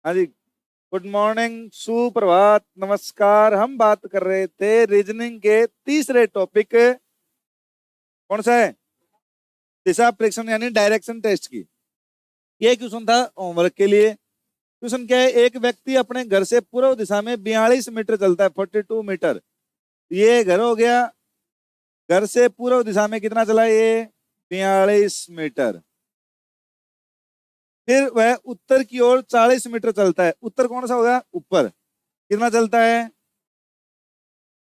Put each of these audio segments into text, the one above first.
हाँ जी। Good morning, सुप्रभात, नमस्कार। हम बात कर रहे थे रीजनिंग के तीसरे टॉपिक, कौन सा है? दिशा प्रेक्षण यानी डायरेक्शन टेस्ट की। ये क्वेश्चन था होमवर्क के लिए। क्वेश्चन क्या है? एक व्यक्ति अपने घर से पूर्व दिशा में 42 मीटर चलता है, 42 मीटर। ये घर हो गया। घर से पूर्व दिशा में कितना चला ये? 42 मीटर। फिर वह उत्तर की ओर 40 मीटर चलता है। उत्तर कौन सा होगा? ऊपर। कितना चलता है?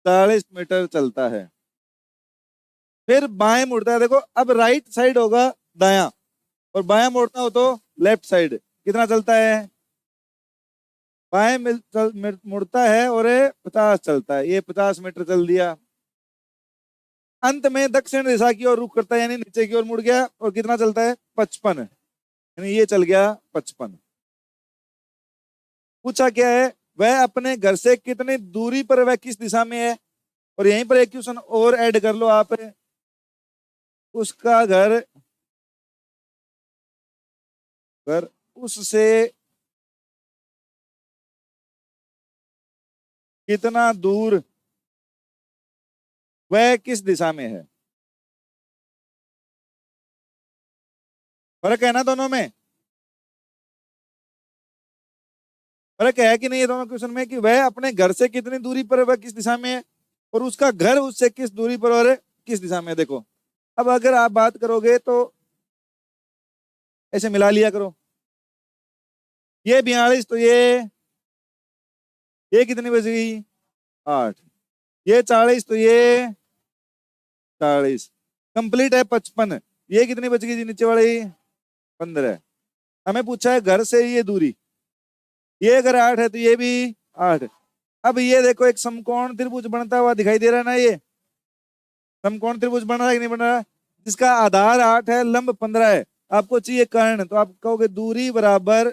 40 मीटर चलता है। फिर बाएं मुड़ता है। देखो, अब राइट साइड होगा दायां, और बायां मुड़ना हो तो लेफ्ट साइड। कितना चलता है? बाएं मुड़ता है और ये 50 चलता है। ये 50 मीटर चल दिया। अंत में दक्षिण दिशा की ओर रुख करता है, यानी नीचे की ओर मुड़ गया। और कितना चलता है? 55, यानी ये चल गया 55। पूछा क्या है? वह अपने घर से कितनी दूरी पर, वह किस दिशा में है? और यहीं पर एक क्वेश्चन और ऐड कर लो आप। उसका घर घर उससे कितना दूर, वह किस दिशा में है? फर्क है ना दोनों में? फर्क है कि नहीं ये दोनों क्वेश्चन में, कि वह अपने घर से कितनी दूरी पर है, वह किस दिशा में है, और उसका घर उससे किस दूरी पर और किस दिशा में है। देखो, अब अगर आप बात करोगे तो ऐसे मिला लिया करो। ये 42 तो ये कितनी बच गई? 8। ये 40 तो ये 40। कंप्लीट है 55। ये कितनी बच गई जी नीचे वाली? 15। हमें पूछा है घर से ये दूरी। ये अगर 8 है तो ये भी 8। अब ये देखो, एक समकोण त्रिभुज बनता हुआ दिखाई दे रहा है ना? ये समकोण त्रिभुज बन रहा है कि नहीं बन रहा है? जिसका आधार 8 है, लंब 15 है। आपको चाहिए कर्ण, तो आप कहोगे दूरी बराबर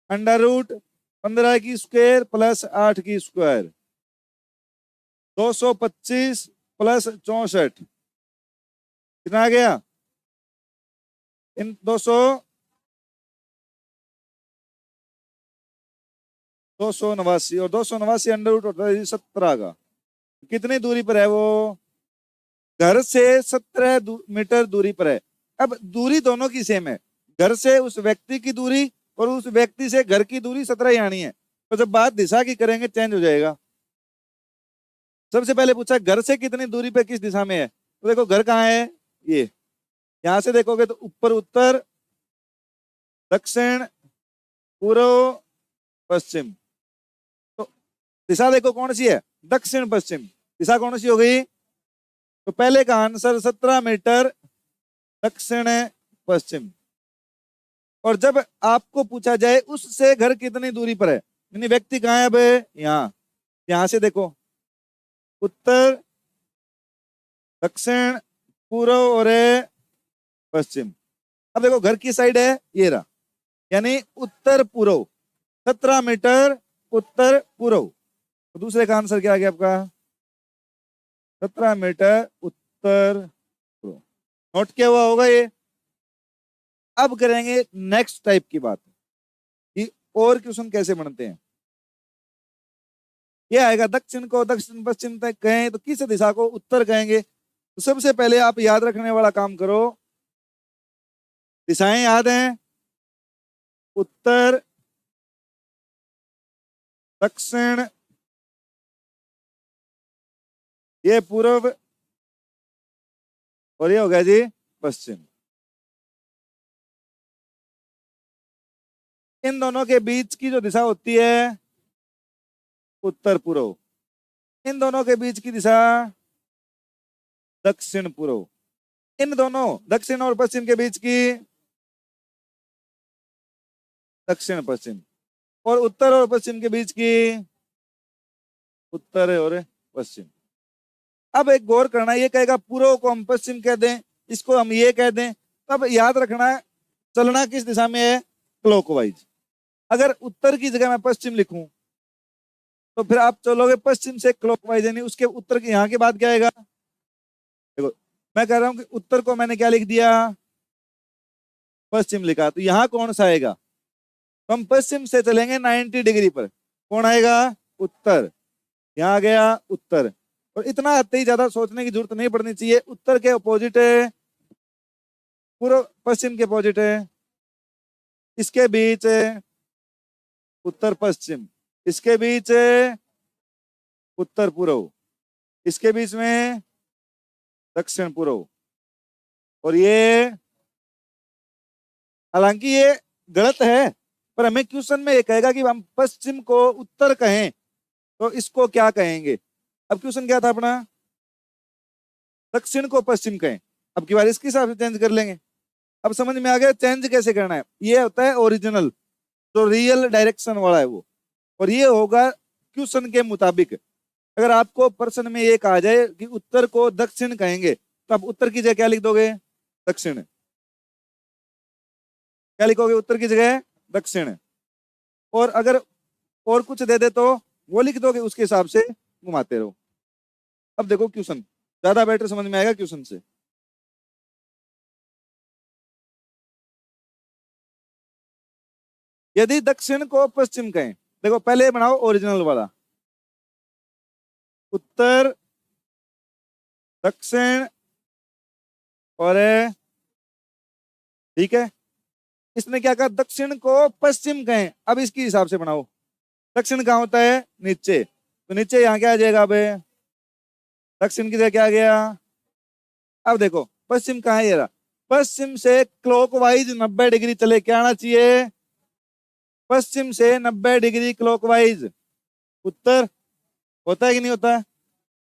अंडर रूट 15 की स्क्वायर प्लस 8 की स्क्वायर, 225 प्लस 64। कितना आ गया? इन 289, और 289 अंडर रूट होता है 17 का। कितनी दूरी पर है वो? घर से 17 मीटर दूरी पर है। अब दूरी दोनों की सेम है। घर से उस व्यक्ति की दूरी और उस व्यक्ति से घर की दूरी 17 ही आनी है। तो जब बात दिशा की करेंगे चेंज हो जाएगा। सबसे पहले पूछा घर से कितनी दूरी पे किस दिशा में है। तो देखो, घर कहाँ है? ये। यहां से देखोगे तो ऊपर उत्तर, दक्षिण, पूर्व, पश्चिम। तो दिशा देखो कौन सी है? दक्षिण पश्चिम। दिशा कौन सी हो गई? तो पहले का आंसर 17 मीटर दक्षिण पश्चिम। और जब आपको पूछा जाए उससे घर कितनी दूरी पर है, यानी व्यक्ति कहाँ है? अब यहाँ। यहां से देखो, उत्तर, दक्षिण, पूर्व और पश्चिम। अब देखो, घर की साइड है ये रहा, यानी उत्तर पूर्व। 17 मीटर उत्तर पूर्व। तो दूसरे का आंसर क्या आ गया आपका? 17 मीटर उत्तर पूर्व। नोट किया हुआ होगा ये। अब करेंगे नेक्स्ट टाइप की बात, कि और क्वेश्चन कैसे बनते हैं। ये आएगा, दक्षिण को दक्षिण पश्चिम तक कहें तो किस दिशा को उत्तर कहेंगे। तो सबसे पहले आप याद रखने वाला काम करो। दिशाएं याद हैं? उत्तर, दक्षिण, ये पूर्व, और ये हो गया जी पश्चिम। इन दोनों के बीच की जो दिशा होती है, उत्तर पूर्व। इन दोनों के बीच की दिशा, दक्षिण पूर्व। इन दोनों दक्षिण और पश्चिम के बीच की, दक्षिण पश्चिम। और उत्तर और पश्चिम के बीच की, उत्तर और पश्चिम। अब एक गौर करना, ये कहेगा पूर्व को हम पश्चिम कह दें, इसको हम ये कह दें। तब याद रखना है, चलना किस दिशा में है? क्लॉकवाइज। अगर उत्तर की जगह मैं पश्चिम लिखूं, तो फिर आप चलोगे पश्चिम से क्लॉकवाइज, यानी उसके उत्तर की यहाँ के बाद क्या आएगा? देखो, मैं कह रहा हूं कि उत्तर को मैंने क्या लिख दिया? पश्चिम लिखा। तो यहाँ कौन सा आएगा? तो हम पश्चिम से चलेंगे 90 डिग्री पर, कौन आएगा? उत्तर। यहाँ आ गया उत्तर। और इतना आते ही ज्यादा सोचने की जरूरत नहीं पड़नी चाहिए। उत्तर के अपोजिट है पूर्व, पश्चिम के अपोजिट है, इसके बीच है उत्तर पश्चिम, इसके बीच है उत्तर पूर्व, इसके बीच में दक्षिण पूर्व। और ये हालांकि ये गलत है, पर हमें क्वेश्चन में ये कहेगा कि हम पश्चिम को उत्तर कहें तो इसको क्या कहेंगे। अब क्वेश्चन क्या था अपना? दक्षिण को पश्चिम कहें। अब की बार इसके हिसाब से चेंज कर लेंगे। अब समझ में आ गया चेंज कैसे करना है। ये होता है ओरिजिनल, जो रियल डायरेक्शन वाला है वो, और ये होगा क्वेश्चन के मुताबिक। अगर आपको प्रश्न में ये कहा जाए कि उत्तर को दक्षिण कहेंगे, तो आप उत्तर की जगह क्या लिख दोगे? दक्षिण। क्या लिखोगे उत्तर की जगह? दक्षिण। और अगर और कुछ दे दे तो वो लिख दोगे, उसके हिसाब से घुमाते रहो। अब देखो क्वेश्चन ज्यादा बेटर समझ में आएगा क्वेश्चन से। यदि दक्षिण को पश्चिम कहें, देखो पहले बनाओ ओरिजिनल वाला, उत्तर दक्षिण और ठीक है। इसने क्या कहा? दक्षिण को पश्चिम कहें। अब इसके हिसाब से बनाओ। दक्षिण कहाँ होता है? नीचे, तो नीचे यहाँ क्या आ जाएगा? अब दक्षिण की जगह क्या आ गया? अब देखो पश्चिम कहाँ है? ये रहा। पश्चिम से क्लॉकवाइज 90 डिग्री चले, क्या आना चाहिए? पश्चिम से 90 डिग्री क्लॉकवाइज उत्तर। होता है कि नहीं होता?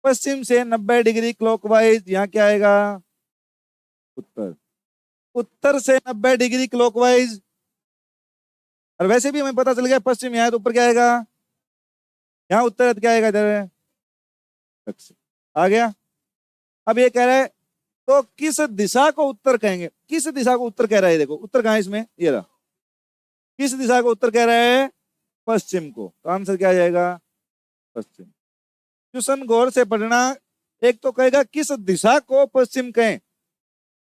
पश्चिम से 90 डिग्री क्लॉकवाइज यहाँ क्या आएगा? उत्तर। उत्तर से 90 डिग्री क्लॉकवाइज, और वैसे भी हमें पता चल गया पश्चिम यहाँ है तो ऊपर क्या आएगा? यहाँ उत्तर है तो क्या आएगा? इधर दक्षिण आ गया। अब ये कह रहा है तो किस दिशा को उत्तर कहेंगे? किस दिशा को उत्तर कह रहा है? देखो उत्तर कहाँ है इसमें? ये रहा। किस दिशा को उत्तर कह रहा है? पश्चिम को। तो आंसर क्या आ जाएगा? पश्चिम। क्वेश्चन गौर से पढ़ना। एक तो कहेगा किस दिशा को पश्चिम कहें,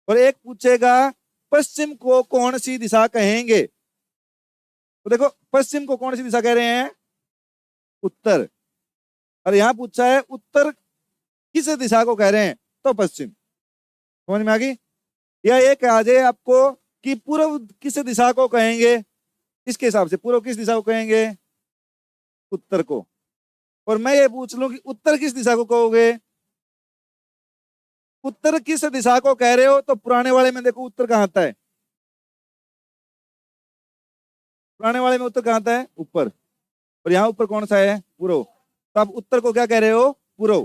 और एक पूछेगा पश्चिम को कौन सी दिशा कहेंगे। तो देखो पश्चिम को कौन सी दिशा कह रहे हैं? उत्तर। और यहां पूछा है उत्तर किस दिशा को कह रहे हैं, तो पश्चिम। समझ में आ गई? या एक आ जाए आपको कि पूर्व किस दिशा को कहेंगे, इसके हिसाब से पूर्व किस दिशा को कहेंगे? उत्तर को। और मैं ये पूछ लूं कि उत्तर किस दिशा को कहोगे? उत्तर किस दिशा को कह रहे हो, तो पुराने वाले में देखो उत्तर कहाँ आता है? पुराने वाले में उत्तर कहाँ आता है? ऊपर। और यहाँ ऊपर कौन सा है? पूर्व। तो आप उत्तर को क्या कह रहे हो? पूर्व।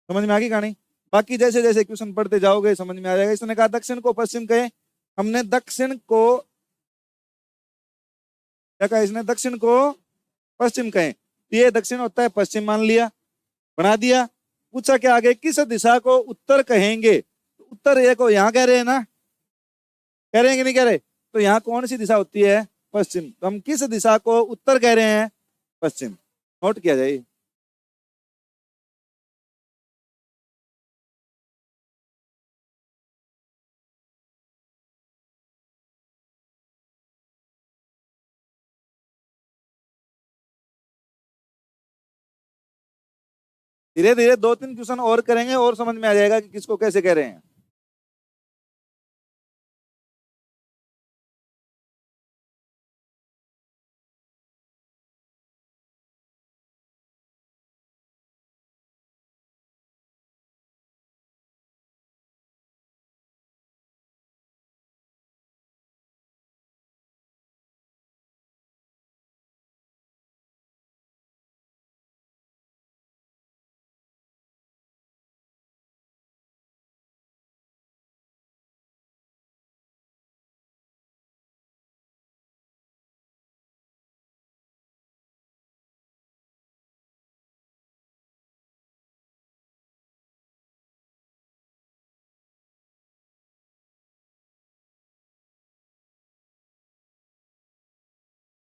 समझ में आ गई कहानी? बाकी जैसे जैसे क्वेश्चन पढ़ते जाओगे समझ में आ जाएगा। इसने कहा दक्षिण को पश्चिम कहे, हमने दक्षिण को क्या कहा? इसने दक्षिण को पश्चिम कहे, तो ये दक्षिण होता है पश्चिम मान लिया, बना दिया। पूछा क्या आगे? किस दिशा को उत्तर कहेंगे? उत्तर ये को यहाँ कह रहे हैं ना, कह रहे हैं कि नहीं कह रहे? तो यहाँ कौन सी दिशा होती है? पश्चिम। तो हम किस दिशा को उत्तर कह रहे हैं? पश्चिम। नोट किया जाए। धीरे धीरे 2-3 क्वेश्चन और करेंगे और समझ में आ जाएगा कि किसको कैसे कह रहे हैं।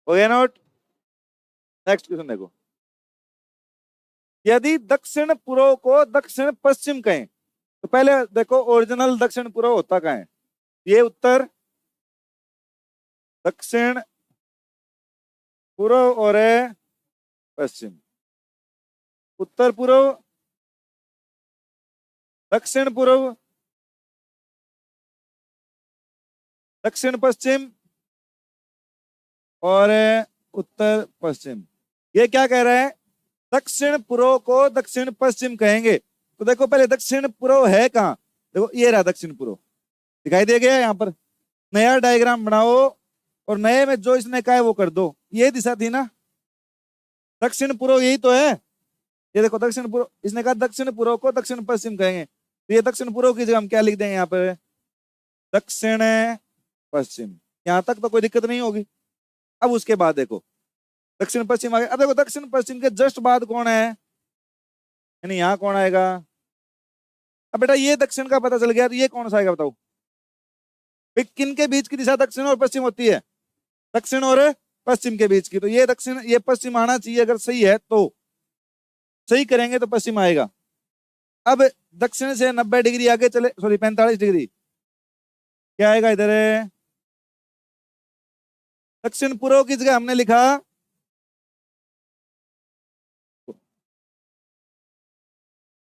हो गया नोट? नेक्स्ट क्वेश्चन देखो। यदि दक्षिण पूर्व को दक्षिण पश्चिम कहें, तो पहले देखो ओरिजिनल दक्षिण पूर्व होता कहाँ है? ये उत्तर, दक्षिण, पूर्व और पश्चिम, उत्तर पूर्व, दक्षिण पूर्व, दक्षिण पश्चिम और उत्तर पश्चिम। ये क्या कह रहा है? दक्षिण पूर्व को दक्षिण पश्चिम कहेंगे। तो देखो पहले दक्षिण पूर्व है कहाँ? देखो ये रहा दक्षिण पूर्व, दिखाई दे गया यहाँ पर। नया डायग्राम बनाओ और नए में जो इसने कहा है वो कर दो। ये दिशा थी ना, दक्षिण पूर्व यही तो है। ये देखो दक्षिण पूर्व, इसने कहा दक्षिण पूर्व को दक्षिण पश्चिम कहेंगे, तो ये दक्षिण पूर्व की जगह हम क्या लिख देंगे यहाँ पे? दक्षिण पश्चिम। यहाँ तक तो कोई दिक्कत नहीं होगी। अब उसके बाद देखो दक्षिण पश्चिम आगे। अब देखो दक्षिण पश्चिम के जस्ट बाद कौन है, यानी यहाँ कौन आएगा? अब बेटा ये दक्षिण का पता चल गया, तो ये कौन सा आएगा बताओ? किन के बीच की दिशा दक्षिण और पश्चिम होती है? दक्षिण और पश्चिम के बीच की। तो ये दक्षिण, ये पश्चिम आना चाहिए, अगर सही है तो सही करेंगे तो पश्चिम आएगा। अब दक्षिण से 90 डिग्री आगे चले, सॉरी 45 डिग्री, क्या आएगा इधर? दक्षिण पूर्व की जगह हमने लिखा,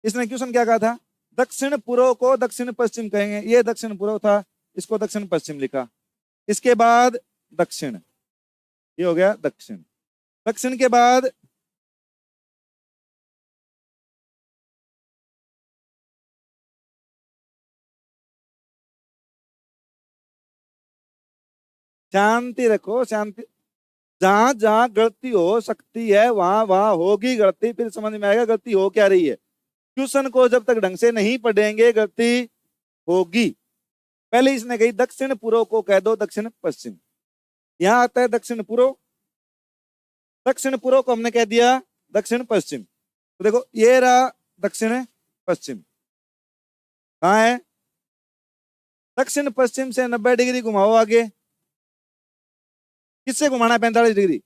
इसने क्वेश्चन क्या कहा था? दक्षिण पूर्व को दक्षिण पश्चिम कहेंगे। ये दक्षिण पूर्व था, इसको दक्षिण पश्चिम लिखा। इसके बाद दक्षिण, ये हो गया दक्षिण। दक्षिण के बाद शांति रखो, शांति। जहां जहां गलती हो सकती है वहां वहां होगी गलती, फिर समझ में आएगा गलती हो क्या रही है। क्वेश्चन को जब तक ढंग से नहीं पढ़ेंगे गलती होगी। पहले इसने कही दक्षिण पूर्व को कह दो दक्षिण पश्चिम। यहां आता है दक्षिण पूर्व, दक्षिण पूर्व को हमने कह दिया दक्षिण पश्चिम। तो देखो ये रहा दक्षिण पश्चिम, कहाँ है? दक्षिण पश्चिम से 90 डिग्री घुमाओ आगे। किससे घुमाना है 45 डिग्री?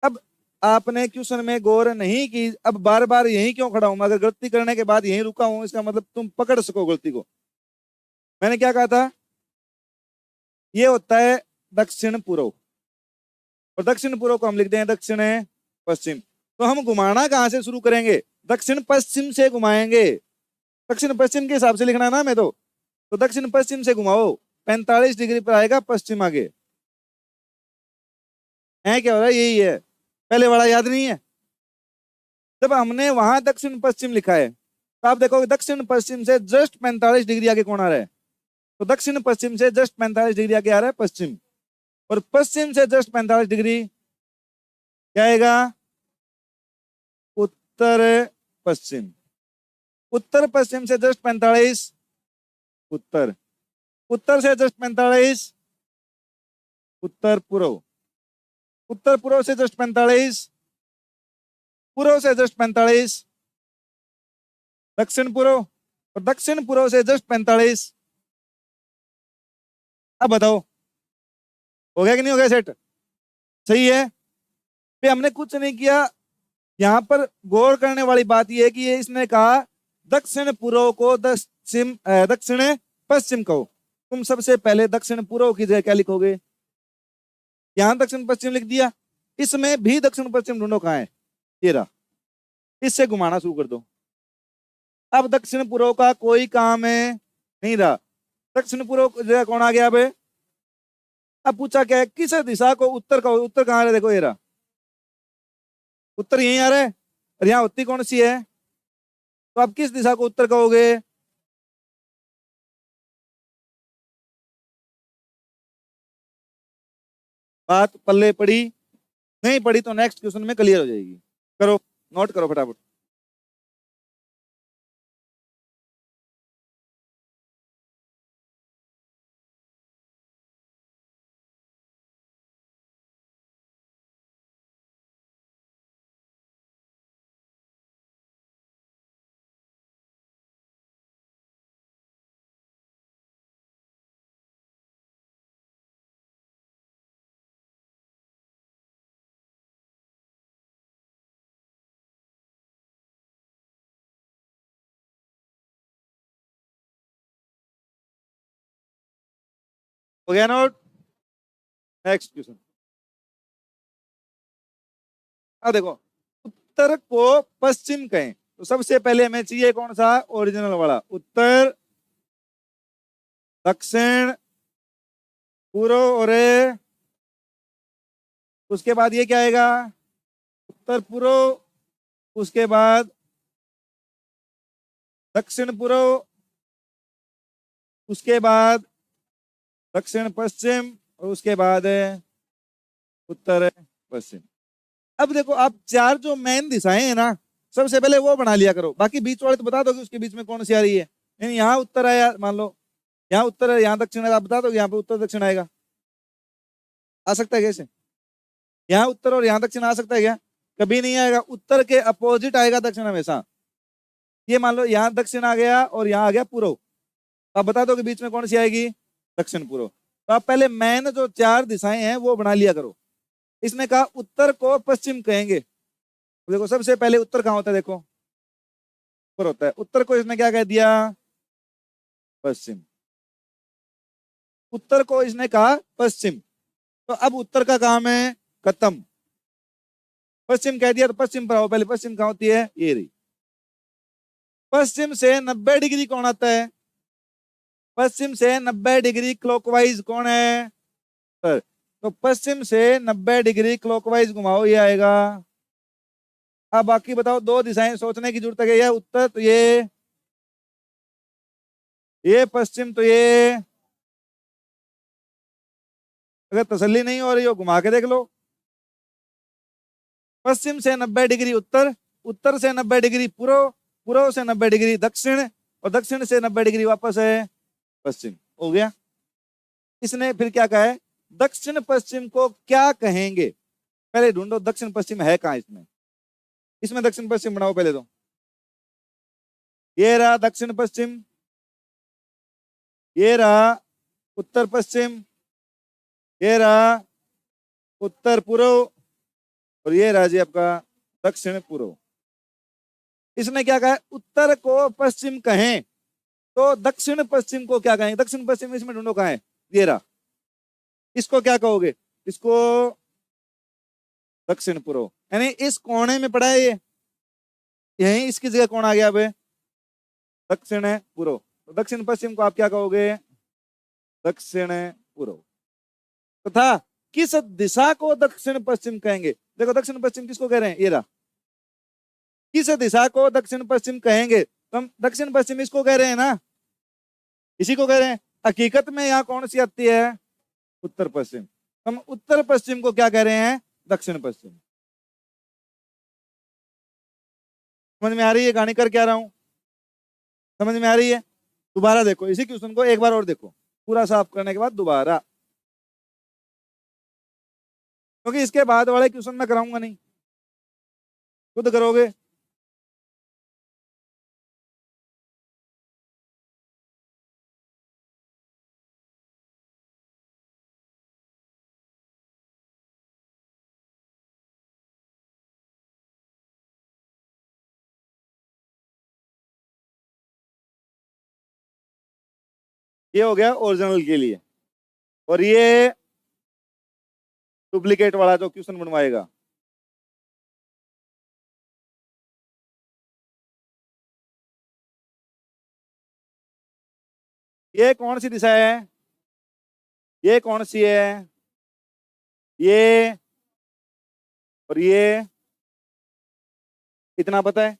अब आपने क्वेश्चन में गौर नहीं की, अब बार बार यही क्यों खड़ा हूं? अगर गलती करने के बाद यही रुका हूं, इसका मतलब तुम पकड़ सको गलती को। मैंने क्या कहा था? ये होता है दक्षिण पूर्व, और दक्षिण पूर्व को हम लिखते हैं दक्षिण पश्चिम। तो हम घुमाना कहां से शुरू करेंगे? दक्षिण पश्चिम से घुमाएंगे। दक्षिण पश्चिम के हिसाब से लिखना है ना मैं तो दक्षिण पश्चिम से घुमाओ, 45 डिग्री पर आएगा पश्चिम आगे। है क्या हो रहा है? यही है, पहले वाला याद नहीं है? जब हमने वहां दक्षिण पश्चिम लिखा है, तो आप देखोगे दक्षिण पश्चिम से जस्ट 45 डिग्री आगे कौन आ रहा है? तो दक्षिण पश्चिम से जस्ट 45 डिग्री आगे आ रहा है पश्चिम, और पश्चिम से जस्ट 45 डिग्री क्या आएगा? उत्तर पश्चिम। उत्तर पश्चिम से जस्ट 45 उत्तर, उत्तर से जस्ट 45 उत्तर पूर्व, उत्तर पूर्व से जस्ट 45 पूर्व से जस्ट 45 दक्षिण पूर्व, और दक्षिण पूर्व से जस्ट 45। अब बताओ हो गया कि नहीं हो गया सेट? सही है। पे हमने कुछ नहीं किया। यहाँ पर गौर करने वाली बात यह है कि ये इसने कहा दक्षिण पूर्व को दक्षिण पश्चिम कहो। तुम सबसे पहले दक्षिण पूर्व की जगह क्या लिखोगे? यहाँ दक्षिण पश्चिम लिख दिया, इसमें भी दक्षिण पश्चिम ढूंढो कहाँ है? ये रहा, इससे घुमाना शुरू कर दो। अब दक्षिण पूर्व का कोई काम है नहीं रहा। दक्षिण पूर्व की जगह कौन आ गया? अब पूछा क्या है, किस दिशा को उत्तर का? उत्तर कहाँ आ रहा है? देखो ये रहा, उत्तर यहीं आ रहा है, और यहाँ उत्तरी कौन सी है? तो आप किस दिशा को उत्तर कहोगे? बात पल्ले पड़ी? नहीं पड़ी तो नेक्स्ट क्वेश्चन में क्लियर हो जाएगी। करो, नोट करो फटाफट। हो गया नोट? Next question. अब देखो उत्तर को पश्चिम कहें तो सबसे पहले हमें चाहिए कौन सा ओरिजिनल वाला, उत्तर दक्षिण पूर्व, और उसके बाद ये क्या आएगा उत्तर पूर्व, उसके बाद दक्षिण पूर्व, उसके बाद दक्षिण पश्चिम, और उसके बाद उत्तर पश्चिम। अब देखो आप चार जो मेन दिशाएं हैं ना, सबसे पहले वो बना लिया करो, बाकी बीच वाले तो बता दो कि उसके बीच में कौन सी आ रही है। यानी यहाँ उत्तर आया, मान लो यहाँ उत्तर है, यहाँ दक्षिण है, आप बता दो यहाँ पे उत्तर दक्षिण आएगा, आ सकता है कैसे? यहाँ उत्तर और यहाँ दक्षिण आ सकता है क्या? कभी नहीं आएगा, उत्तर के अपोजिट आएगा दक्षिण हमेशा। ये मान लो यहाँ दक्षिण आ गया और यहाँ आ गया पूर्व, आप बता दो कि बीच में कौन सी आएगी, दक्षिण पूर्व। तो आप पहले मैन जो चार दिशाएं हैं वो बना लिया करो। इसने कहा उत्तर को पश्चिम कहेंगे, तो देखो सबसे पहले उत्तर कहाँ होता है, देखो ऊपर होता है, उत्तर को इसने क्या कह दिया, पश्चिम। उत्तर को इसने कहा पश्चिम, तो अब उत्तर का काम है खत्म, पश्चिम कह दिया तो पश्चिम पर आओ, पहले पश्चिम कहाँ होती है, ये रही। पश्चिम से 90 डिग्री कौन आता है, पश्चिम से 90 डिग्री क्लॉकवाइज कौन है, सर। तो पश्चिम से 90 डिग्री क्लॉकवाइज घुमाओ, ये आएगा। अब बाकी बताओ, दो दिशाएं सोचने की जरूरत है, ये उत्तर तो ये पश्चिम तो ये। अगर तसल्ली नहीं हो रही हो घुमा के देख लो, पश्चिम से 90 डिग्री उत्तर, उत्तर से 90 डिग्री पूर्व, पूर्व से 90 डिग्री दक्षिण, और दक्षिण से 90 डिग्री वापस है पश्चिम, हो गया। इसने फिर क्या कहा है, दक्षिण पश्चिम को क्या कहेंगे, पहले ढूंढो दक्षिण पश्चिम है कहाँ इसमें, इसमें दक्षिण पश्चिम बनाओ पहले तो। ये रहा दक्षिण पश्चिम, ये रहा उत्तर पश्चिम, ये रहा उत्तर पूर्व, और ये रहा जी आपका दक्षिण पूर्व। इसने क्या कहा, उत्तर को पश्चिम कहें तो दक्षिण पश्चिम को क्या कहें, दक्षिण पश्चिम इसमें ढूंढो कहाँ है, ये रहा। इसको क्या कहोगे, इसको दक्षिण पूर्व, यानी इस कोने में पड़ा है ये, यहीं इसकी जगह कौन आ गया अब, दक्षिण पूर्व। तो दक्षिण पश्चिम को आप क्या कहोगे, दक्षिण पूर्व। तथा किस दिशा को दक्षिण पश्चिम कहेंगे, देखो दक्षिण पश्चिम किसको कह रहे हैं, ये रहा। किस दिशा को दक्षिण पश्चिम कहेंगे, तो हम दक्षिण पश्चिम इसको कह रहे हैं ना, इसी को कह रहे हैं। हकीकत में यहाँ कौन सी आती है, उत्तर पश्चिम, हम उत्तर पश्चिम को क्या कह रहे हैं, दक्षिण पश्चिम। समझ में आ रही है कहानी कर क्या रहा हूं, समझ में आ रही है? दोबारा देखो इसी क्वेश्चन को एक बार और देखो, पूरा साफ करने के बाद दोबारा, क्योंकि इसके बाद वाले क्वेश्चन मैं कराऊंगा नहीं, खुद करोगे। ये हो गया ओरिजिनल के लिए, और ये डुप्लीकेट वाला जो क्वेश्चन बनवाएगा। ये कौन सी दिशा है, ये कौन सी है, ये और ये, इतना पता है।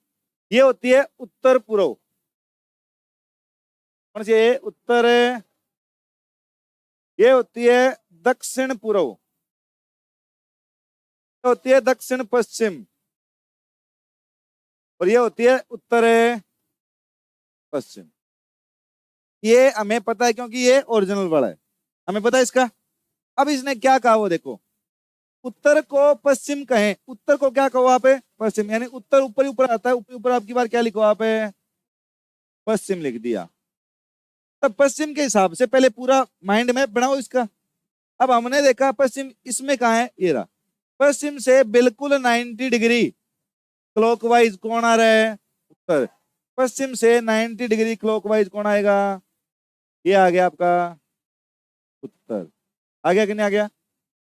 ये होती है उत्तर पूर्व, कौन सी है, उत्तर। ये होती है दक्षिण पूर्व, होती है दक्षिण पश्चिम, और ये होती है उत्तर पश्चिम। ये हमें पता है क्योंकि ये ओरिजिनल वाला है, हमें पता है इसका। अब इसने क्या कहा वो देखो, उत्तर को पश्चिम कहें, उत्तर को क्या कहो आप, पश्चिम, यानी उत्तर ऊपर ही ऊपर आता है, ऊपर ऊपर आपकी बार क्या लिखो आप, पश्चिम लिख दिया। तब पश्चिम के हिसाब से पहले पूरा माइंड मैप बनाओ इसका। अब हमने देखा पश्चिम इसमें कहा है, ये रहा। पश्चिम से बिल्कुल 90 डिग्री क्लॉकवाइज कौन आ रहा है, उत्तर। पश्चिम से 90 डिग्री क्लॉकवाइज कौन आएगा, ये आ गया आपका उत्तर। आ गया कि नहीं आ गया?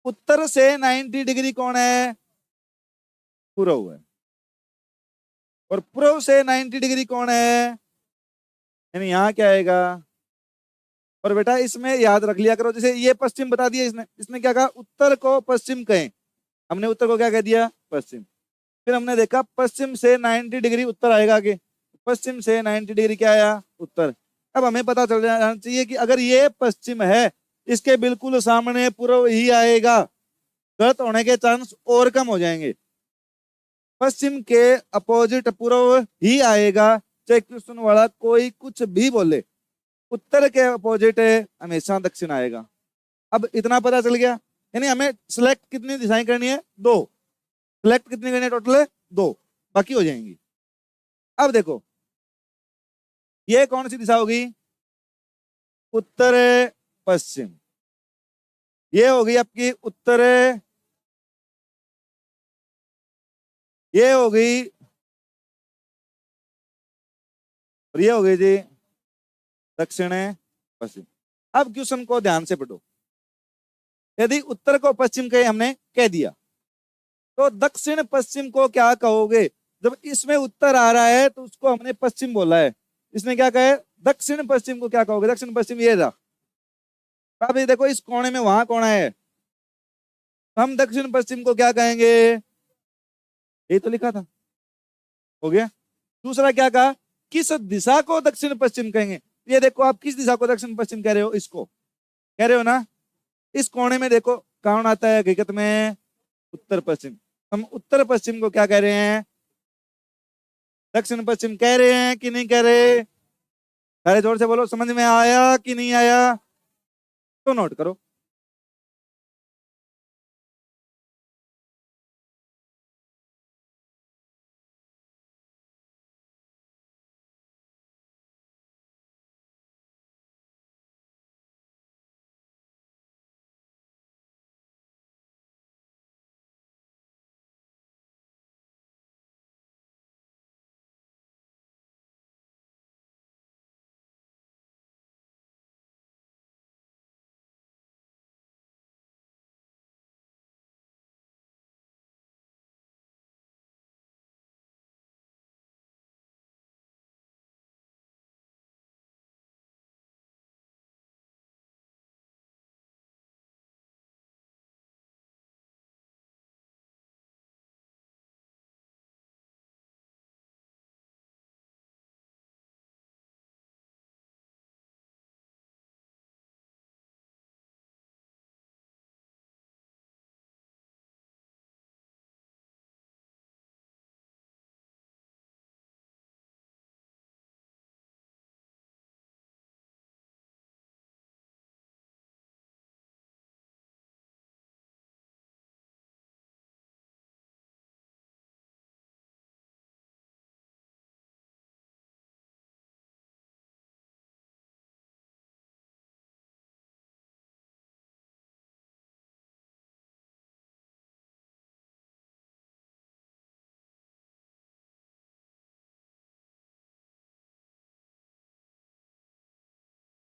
उत्तर से 90 डिग्री कौन है, पूर्व है। और पूर्व से 90 डिग्री कौन है, यानी यहाँ क्या आएगा। और बेटा इसमें याद रख लिया करो, जैसे ये पश्चिम बता दिया इसने, इसने क्या कहा, उत्तर को पश्चिम कहें, हमने उत्तर को क्या कह दिया, पश्चिम। फिर हमने देखा पश्चिम से 90 डिग्री उत्तर आएगा आगे, पश्चिम से 90 डिग्री क्या आया, उत्तर। अब हमें पता चल जाना चाहिए कि अगर ये पश्चिम है, इसके बिल्कुल सामने पूर्व ही आएगा, गलत होने के चांस और कम हो जाएंगे। पश्चिम के अपोजिट पूर्व ही आएगा, चाहे क्वेश्चन वाला कोई कुछ भी बोले। उत्तर के अपोजिट हमेशा दक्षिण आएगा। अब इतना पता चल गया, यानी हमें सिलेक्ट कितनी दिशाएं करनी है, दो। सिलेक्ट कितनी करनी है, टोटल दो, बाकी हो जाएंगी। अब देखो ये कौन सी दिशा होगी, उत्तर पश्चिम। ये होगी आपकी उत्तर, ये होगी, और ये होगी जी दक्षिण पश्चिम। अब क्वेश्चन को ध्यान से पढ़ो। यदि उत्तर को पश्चिम कहे हमने कह दिया, तो दक्षिण पश्चिम को क्या कहोगे। जब इसमें उत्तर आ रहा है तो उसको हमने पश्चिम बोला है, इसने क्या कहा है, दक्षिण पश्चिम को क्या कहोगे, दक्षिण पश्चिम ये था। अब ये देखो इस कोने में वहां कोना है, हम दक्षिण पश्चिम को क्या कहेंगे, ये तो लिखा था, हो गया। दूसरा क्या कहा, किस दिशा को दक्षिण पश्चिम कहेंगे। ये देखो आप किस दिशा को दक्षिण पश्चिम कह रहे हो, इसको कह रहे हो ना। इस कोने में देखो कौन आता है हकीकत में, उत्तर पश्चिम। हम उत्तर पश्चिम को क्या कह रहे हैं, दक्षिण पश्चिम कह रहे हैं कि नहीं कह रहे। अरे जोर से बोलो, समझ में आया कि नहीं आया, तो नोट करो।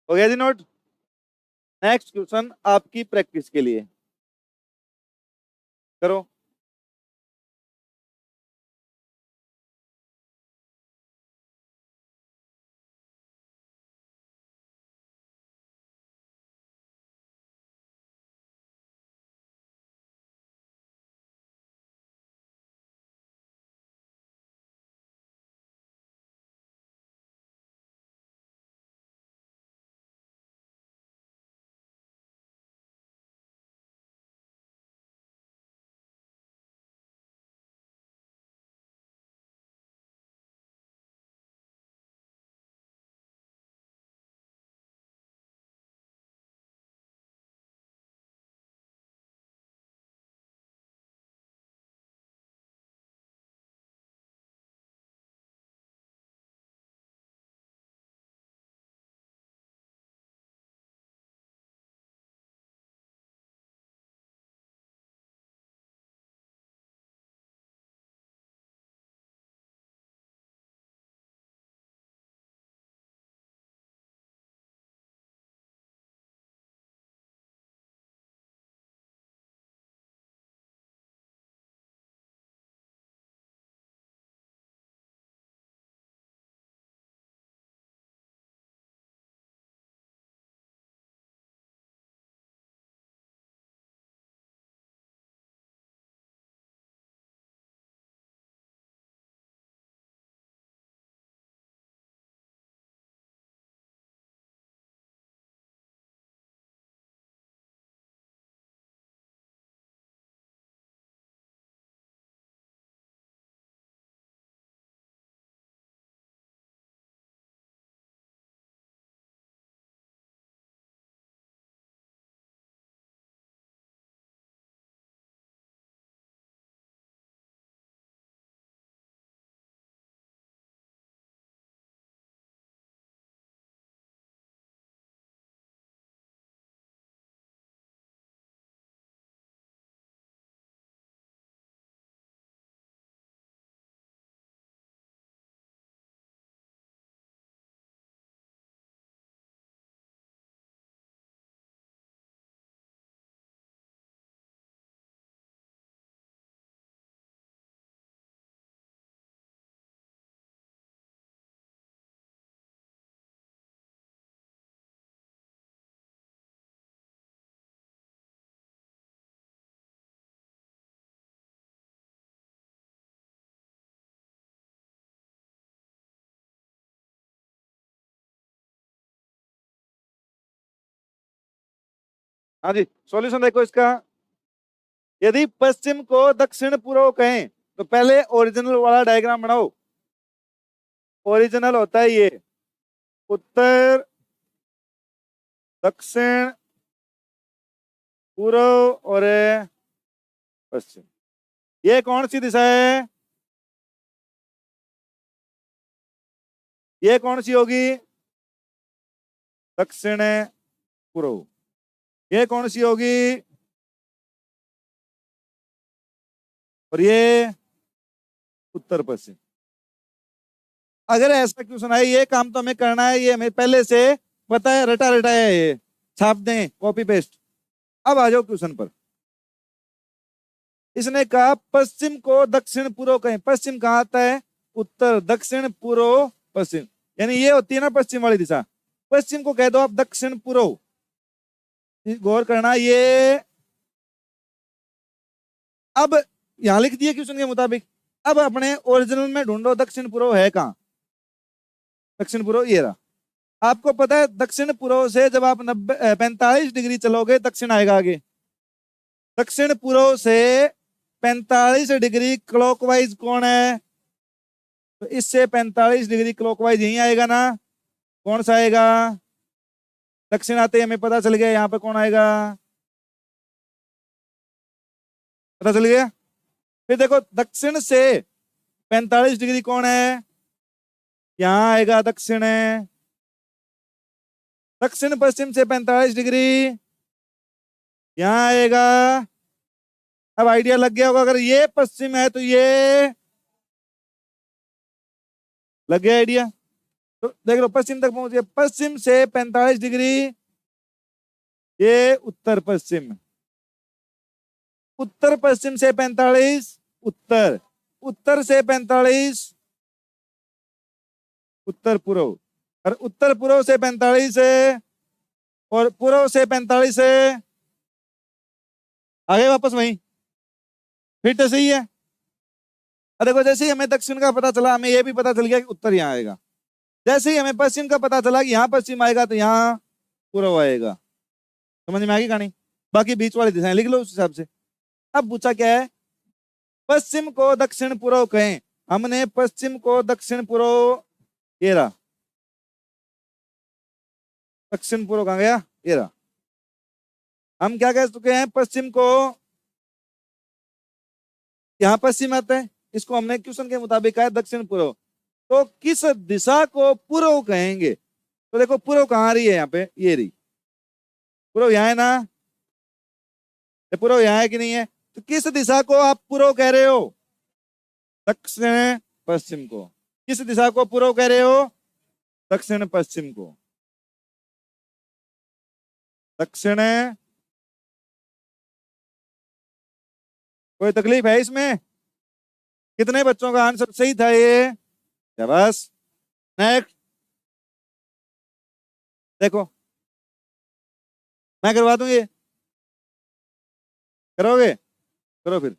हो गया जी नोट। नेक्स्ट क्वेश्चन आपकी प्रैक्टिस के लिए, करो। हाँ जी, सॉल्यूशन देखो इसका। यदि पश्चिम को दक्षिण पूर्व कहें तो पहले ओरिजिनल वाला डायग्राम बनाओ। ओरिजिनल होता है ये, उत्तर, दक्षिण, पूर्व और पश्चिम। ये कौन सी दिशा है? ये कौन सी होगी? दक्षिण पूर्व। ये कौन सी होगी? और ये उत्तर पश्चिम। अगर ऐसा क्वेश्चन है, ये काम तो हमें करना है, ये हमें पहले से पता है, रटा रटाया है ये, छाप दें कॉपी पेस्ट। अब आ जाओ क्वेश्चन पर। इसने कहा पश्चिम को दक्षिण पूर्व कहें। पश्चिम कहाँ आता है? उत्तर, दक्षिण, पूर्व, पश्चिम। यानी ये होती है ना पश्चिम वाली दिशा। पश्चिम को कह दो आप दक्षिण पूर्व। गौर करना ये। अब यहां लिख दिए क्वेश्चन के मुताबिक। अब अपने ओरिजिनल में ढूंढो दक्षिण पूर्व है कहाँ। दक्षिण पूर्व ये रहा। आपको पता है दक्षिण पूर्व से जब आप 45 डिग्री चलोगे दक्षिण आएगा आगे। दक्षिण पूर्व से 45 डिग्री क्लॉकवाइज कौन है? तो इससे 45 डिग्री क्लॉकवाइज यही आएगा ना। कौन सा आएगा? दक्षिण आते ही हमें पता चल गया यहाँ पे कौन आएगा। पता चल गया। फिर देखो दक्षिण से 45 डिग्री कौन है? यहाँ आएगा दक्षिण है। दक्षिण पश्चिम से 45 डिग्री यहाँ आएगा। अब आइडिया लग गया होगा, अगर ये पश्चिम है तो ये लग गया आइडिया। तो देख लो पश्चिम तक पहुंच गया। पश्चिम से 45 डिग्री ये उत्तर पश्चिम। उत्तर पश्चिम से 45 उत्तर। उत्तर से 45 उत्तर पूर्व। और उत्तर पूर्व से 45 है। और पूर्व से 45 है। आगे वापस वहीं। फिर तो सही है। और देखो जैसे ही हमें दक्षिण का पता चला, हमें यह भी पता चल गया कि उत्तर यहाँ आएगा। जैसे ही हमें पश्चिम का पता चला कि यहाँ पश्चिम आएगा तो यहाँ पूर्व आएगा। समझ में आ गई कहानी? बाकी बीच वाली दिशाएं लिख लो उस हिसाब से। अब पूछा क्या है? पश्चिम को दक्षिण पूर्व कहें। हमने पश्चिम को दक्षिण पूर्व, ये रहा दक्षिण पूर्व, कहाँ गया? ये रहा। हम क्या कह चुके हैं? पश्चिम को, यहाँ पश्चिम आता है, इसको हमने क्वेश्चन के मुताबिक कहा है दक्षिण पूर्व। तो किस दिशा को पूर्व कहेंगे? तो देखो पूर्व कहाँ रही है? यहाँ पे ये रही पूर्व, यहाँ है ना। ये पूर्व यहाँ है कि नहीं है? तो किस दिशा को आप पूर्व कह रहे हो? दक्षिण पश्चिम को। किस दिशा को पूर्व कह रहे हो? दक्षिण पश्चिम को। दक्षिण। कोई तकलीफ है इसमें? कितने बच्चों का आंसर सही था ये? बस नेक्स्ट देखो, मैं करवा दूं ये। करोगे? करो फिर।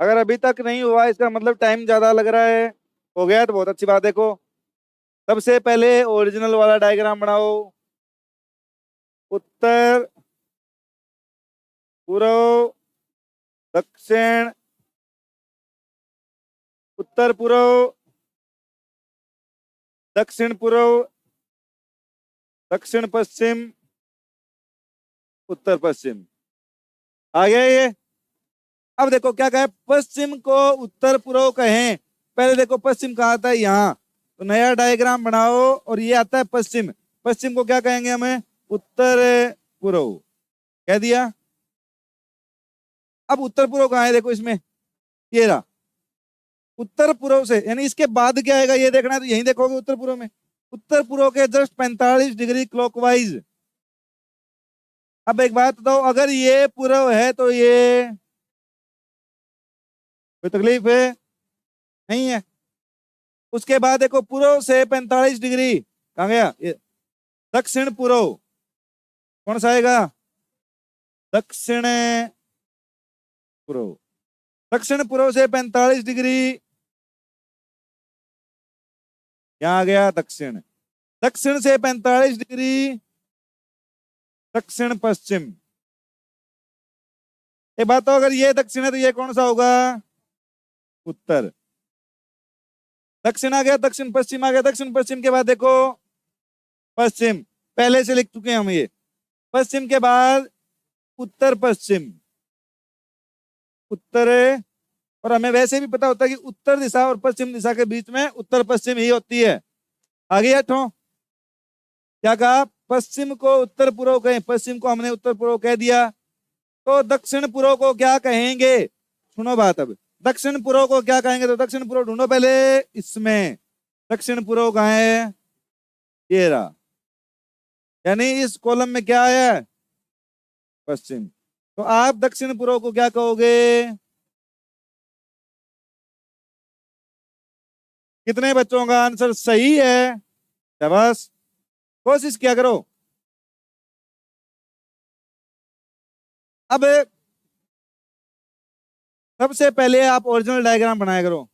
अगर अभी तक नहीं हुआ इसका मतलब टाइम ज्यादा लग रहा है। हो गया तो बहुत अच्छी बात। देखो सबसे पहले ओरिजिनल वाला डायग्राम बनाओ। उत्तर, पूर्व, दक्षिण, उत्तर पूर्व, दक्षिण पूर्व, दक्षिण पश्चिम, उत्तर पश्चिम। आ गया ये। अब देखो क्या कहे, पश्चिम को उत्तर पूर्व कहें। पहले देखो पश्चिम कहाँ आता है, यहाँ। तो नया डायग्राम बनाओ और ये आता है पश्चिम। पश्चिम को क्या कहेंगे हमें, उत्तर पूर्व कह दिया। अब उत्तर पूर्व कहाँ है, देखो इसमें ये रहा। उत्तर पूर्व से यानी इसके बाद क्या आएगा ये देखना है, तो यही देखोगे उत्तर पूर्व में। उत्तर पूर्व के जस्ट 45 डिग्री क्लॉकवाइज। अब एक बात बताओ, अगर ये पूर्व है तो ये कोई तकलीफ है नहीं है। उसके बाद देखो पूर्व से 45 डिग्री कहाँ गया ये, दक्षिण पूर्व। कौन सा आएगा, दक्षिण पूर्व। दक्षिण पूर्व से 45 डिग्री यहाँ आ गया दक्षिण। दक्षिण से 45 डिग्री दक्षिण पश्चिम। एक बात तो, अगर ये दक्षिण है तो ये कौन सा होगा, उत्तर। दक्षिण आ गया, दक्षिण पश्चिम आ गया। दक्षिण पश्चिम के बाद देखो पश्चिम, पहले से लिख चुके हैं हम ये। पश्चिम के बाद उत्तर पश्चिम, उत्तर। और हमें वैसे भी पता होता है कि उत्तर दिशा और पश्चिम दिशा के बीच में उत्तर पश्चिम ही होती है। आगे हटो, क्या कहा, पश्चिम को उत्तर पूर्व कहें। पश्चिम को हमने उत्तर पूर्व कह दिया, तो दक्षिण पूर्व को क्या कहेंगे। सुनो बात, अब दक्षिण पूर्व को क्या कहेंगे, तो दक्षिण पूर्व ढूंढो पहले इसमें। दक्षिण पूर्व कहाँ है, ये रहा। यानी इस कॉलम में क्या है, पश्चिम। तो आप दक्षिण पूर्व को क्या कहोगे। कितने बच्चों का आंसर सही है, शाबाश, कोशिश किया करो। अब सबसे पहले आप ओरिजिनल डायग्राम बनाया करो।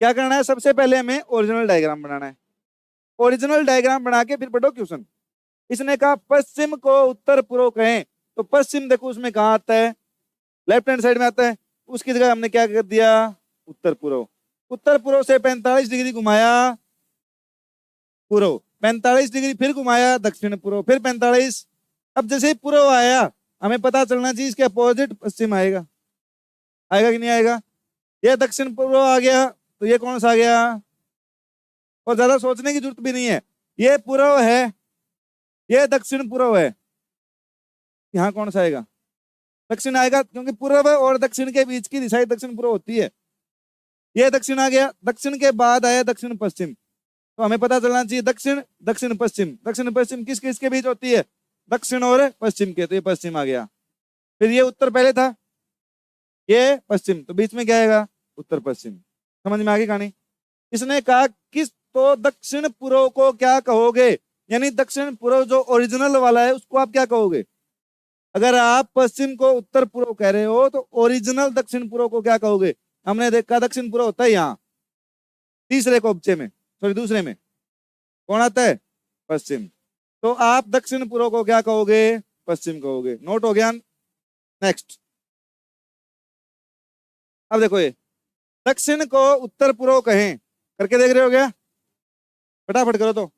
क्या करना है, सबसे पहले हमें ओरिजिनल डायग्राम बनाना है। ओरिजिनल डायग्राम बना के फिर पढ़ो क्वेश्चन। इसने कहा पश्चिम को उत्तर पूर्व कहें, तो पश्चिम देखो उसमें कहाँ आता है, लेफ्ट हैंड साइड में आता है। उसकी जगह हमने क्या कर दिया, उत्तर पूर्व। उत्तर पूर्व से 45 डिग्री घुमाया पूर्व, 45 डिग्री फिर घुमाया दक्षिण पूर्व, फिर 45। अब जैसे ही पूर्व आया हमें पता चलना चाहिए इसके अपोजिट पश्चिम आएगा। आएगा कि नहीं आएगा। ये दक्षिण पूर्व आ गया, तो ये कौन सा आ गया। और ज्यादा सोचने की जरूरत भी नहीं है, ये पूर्व है, ये दक्षिण पूर्व है। यहाँ कौन सा आएगा, दक्षिण आएगा, क्योंकि पूर्व और दक्षिण के बीच की दिशा दक्षिण पूर्व होती है। ये दक्षिण आ गया, दक्षिण के बाद आया दक्षिण पश्चिम। तो हमें पता चलना चाहिए दक्षिण दक्षिण पश्चिम। दक्षिण पश्चिम किस किस के बीच होती है, दक्षिण और पश्चिम के। तो ये पश्चिम आ गया। फिर ये उत्तर पहले था, ये पश्चिम, तो बीच में क्या आएगा, उत्तर पश्चिम। समझ में आ गई कहानी। इसने कहा किस, तो दक्षिण पूर्व को क्या कहोगे, यानी दक्षिण पूर्व जो ओरिजिनल वाला है उसको आप क्या कहोगे। अगर आप पश्चिम को उत्तर पूर्व कह रहे हो तो ओरिजिनल दक्षिण पूर्व को क्या कहोगे। हमने देखा दक्षिण पूर्व होता है यहाँ तीसरे कोपचे में, सॉरी दूसरे में। कौन आता है, पश्चिम। तो आप दक्षिण पूर्व को क्या कहोगे, पश्चिम कहोगे। नोट हो गया। नेक्स्ट, अब देखो ये दक्षिण को उत्तर पूर्व कहें, करके देख रहे हो क्या, फटाफट करो तो।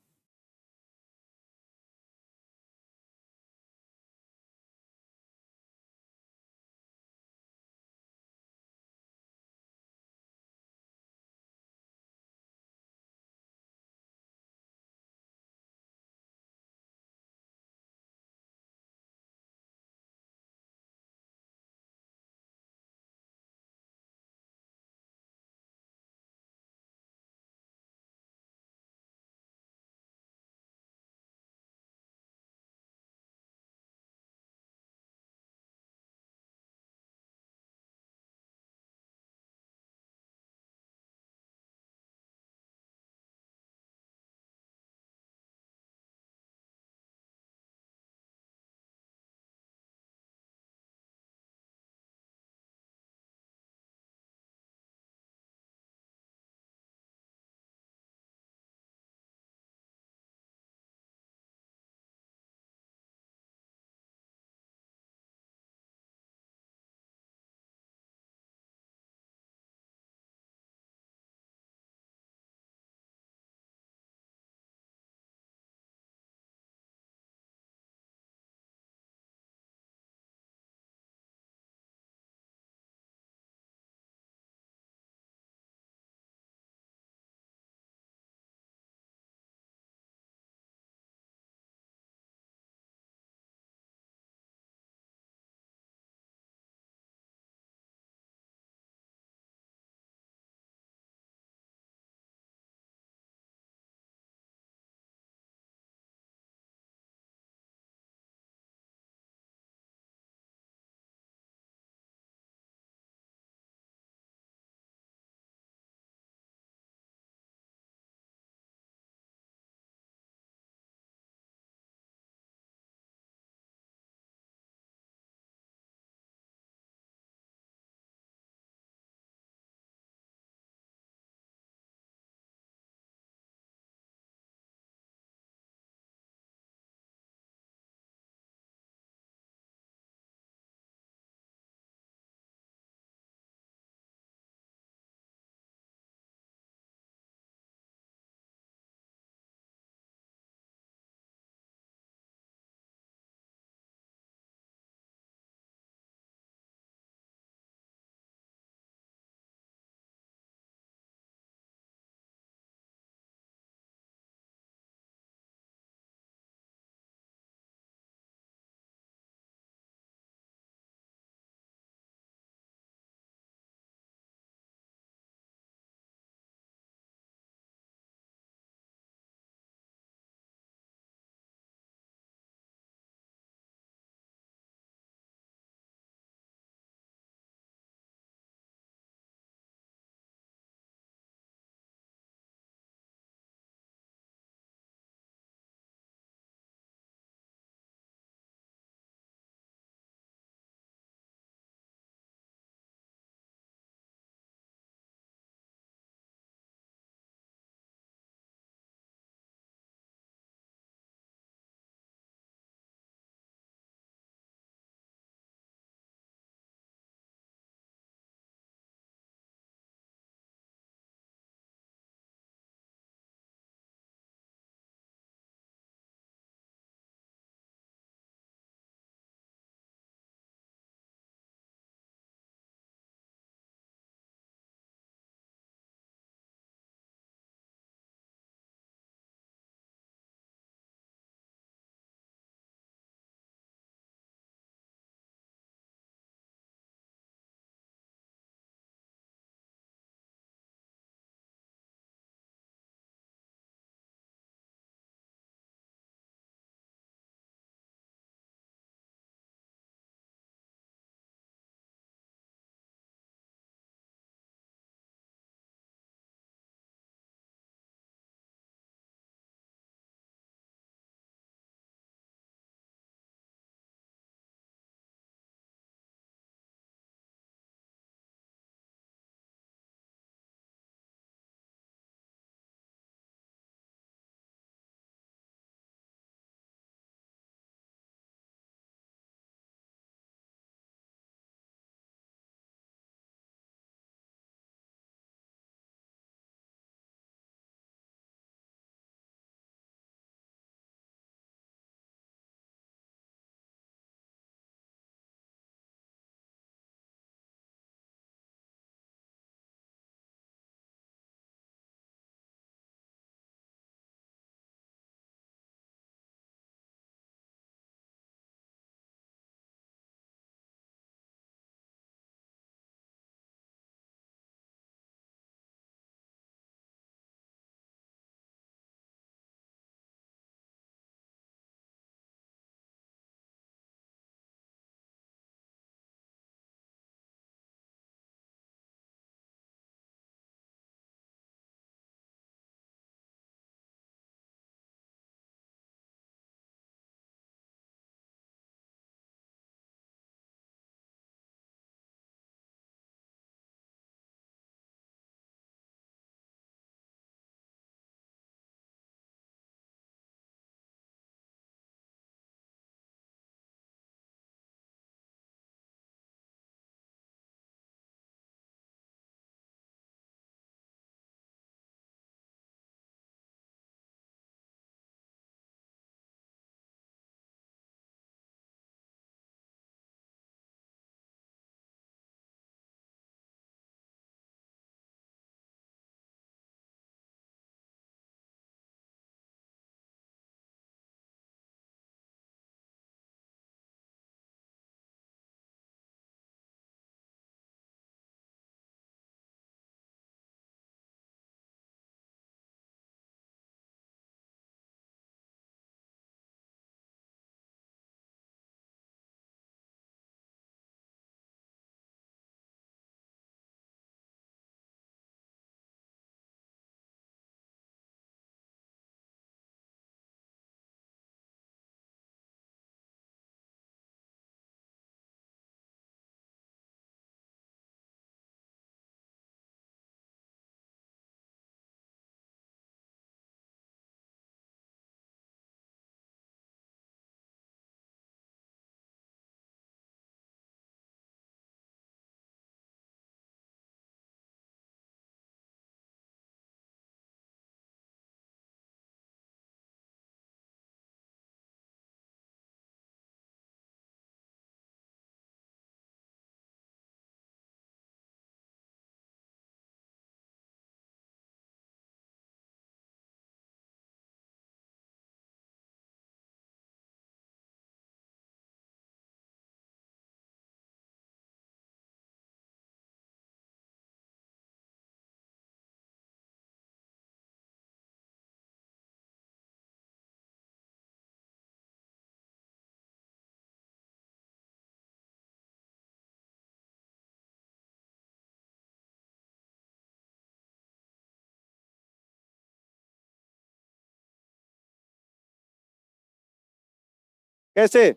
कैसे